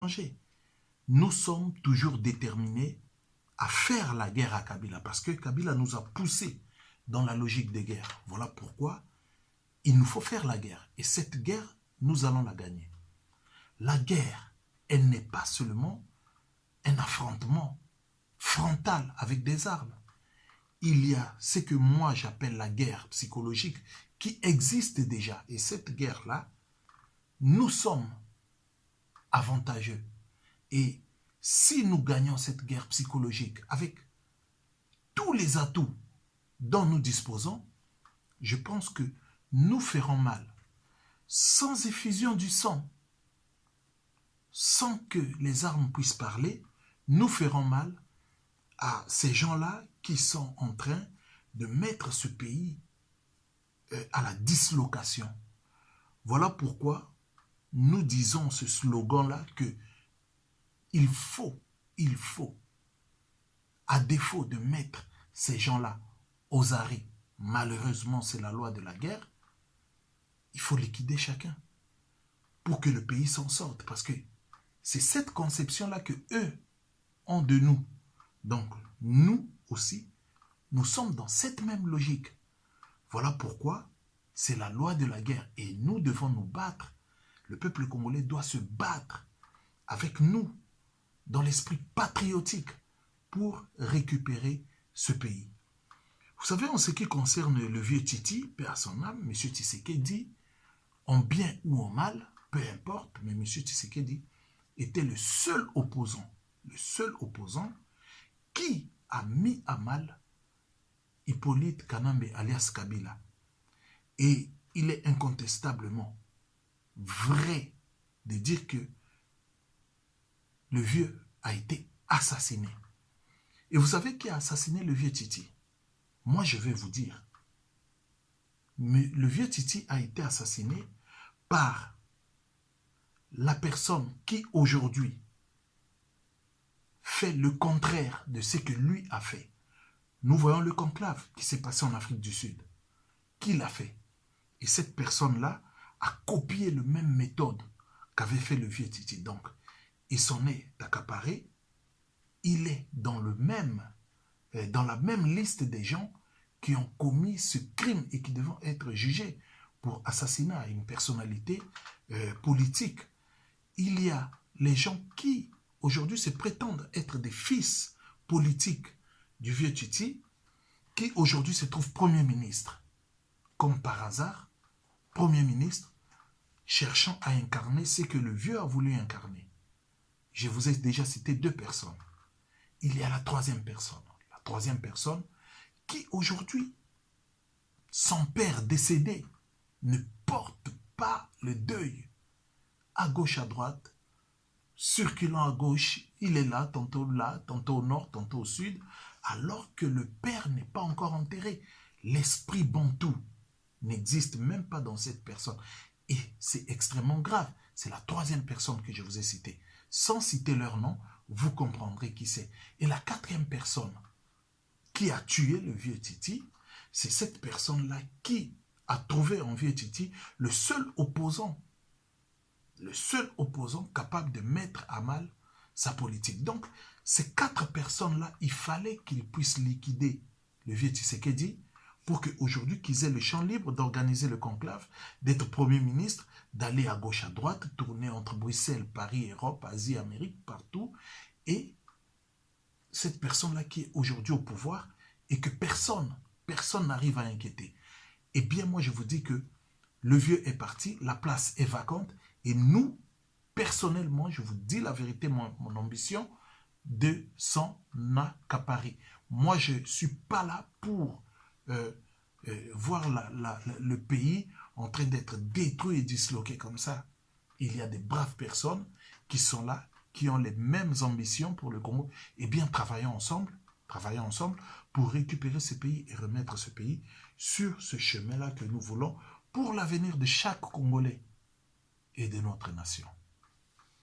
changé. Nous sommes toujours déterminés à faire la guerre à Kabila parce que Kabila nous a poussés dans la logique de guerre. Voilà pourquoi il nous faut faire la guerre. Et cette guerre, nous allons la gagner. La guerre, elle n'est pas seulement un affrontement frontal avec des armes. Il y a ce que moi j'appelle la guerre psychologique qui existe déjà. Et cette guerre-là, nous sommes avantageux. Et si nous gagnons cette guerre psychologique avec tous les atouts dont nous disposons, je pense que nous ferons mal. Sans effusion du sang, sans que les armes puissent parler, nous ferons mal à ces gens-là qui sont en train de mettre ce pays à la dislocation. Voilà pourquoi nous disons ce slogan-là que il faut, à défaut de mettre ces gens-là aux arrêts, malheureusement c'est la loi de la guerre, il faut liquider chacun pour que le pays s'en sorte. Parce que c'est cette conception-là que eux ont de nous. Donc, nous aussi, nous sommes dans cette même logique. Voilà pourquoi c'est la loi de la guerre. Et nous devons nous battre. Le peuple congolais doit se battre avec nous dans l'esprit patriotique pour récupérer ce pays. Vous savez, en ce qui concerne le vieux Titi, paix à son âme, M. Tshisekedi, en bien ou en mal, peu importe, mais M. Tshisekedi était le seul opposant qui a mis à mal Hippolyte Kanambe alias Kabila. Et il est incontestablement vrai de dire que le vieux a été assassiné. Et vous savez qui a assassiné le vieux Titi? Moi, je vais vous dire. Mais le vieux Titi a été assassiné par la personne qui aujourd'hui fait le contraire de ce que lui a fait. Nous voyons le conclave qui s'est passé en Afrique du Sud. Qui l'a fait? Et cette personne-là a copié la même méthode qu'avait fait le vieux Titi. Donc, il s'en est accaparé. Il est dans la même liste des gens qui ont commis ce crime et qui devront être jugés pour assassinat à une personnalité politique. Il y a les gens qui, aujourd'hui, se prétendent être des fils politiques du vieux Titi, qui aujourd'hui se trouvent Premier ministre. Comme par hasard, Premier ministre, cherchant à incarner ce que le vieux a voulu incarner. Je vous ai déjà cité deux personnes. Il y a la troisième personne. La troisième personne qui aujourd'hui, son père décédé, ne porte pas le deuil. À gauche, à droite, circulant à gauche, il est là, tantôt au nord, tantôt au sud, alors que le père n'est pas encore enterré. L'esprit bantou n'existe même pas dans cette personne. Et c'est extrêmement grave. C'est la troisième personne que je vous ai citée. Sans citer leur nom, vous comprendrez qui c'est. Et la quatrième personne qui a tué le vieux Titi, c'est cette personne-là qui a trouvé en vieux Titi le seul opposant capable de mettre à mal sa politique. Donc, ces quatre personnes-là, il fallait qu'ils puissent liquider le vieux Tshisekedi pour qu'aujourd'hui, qu'ils aient le champ libre d'organiser le conclave, d'être Premier ministre, d'aller à gauche, à droite, tourner entre Bruxelles, Paris, Europe, Asie, Amérique, partout. Et cette personne-là qui est aujourd'hui au pouvoir et que personne n'arrive à inquiéter. Eh bien, moi, je vous dis que le vieux est parti, la place est vacante et nous, personnellement, je vous dis la vérité, mon ambition, de s'en accaparer. Moi, je ne suis pas là pour voir le pays en train d'être détruit et disloqué comme ça. Il y a des braves personnes qui sont là, qui ont les mêmes ambitions pour le Congo. Eh bien, travaillons ensemble pour récupérer ce pays et remettre ce pays sur ce chemin-là que nous voulons pour l'avenir de chaque Congolais et de notre nation.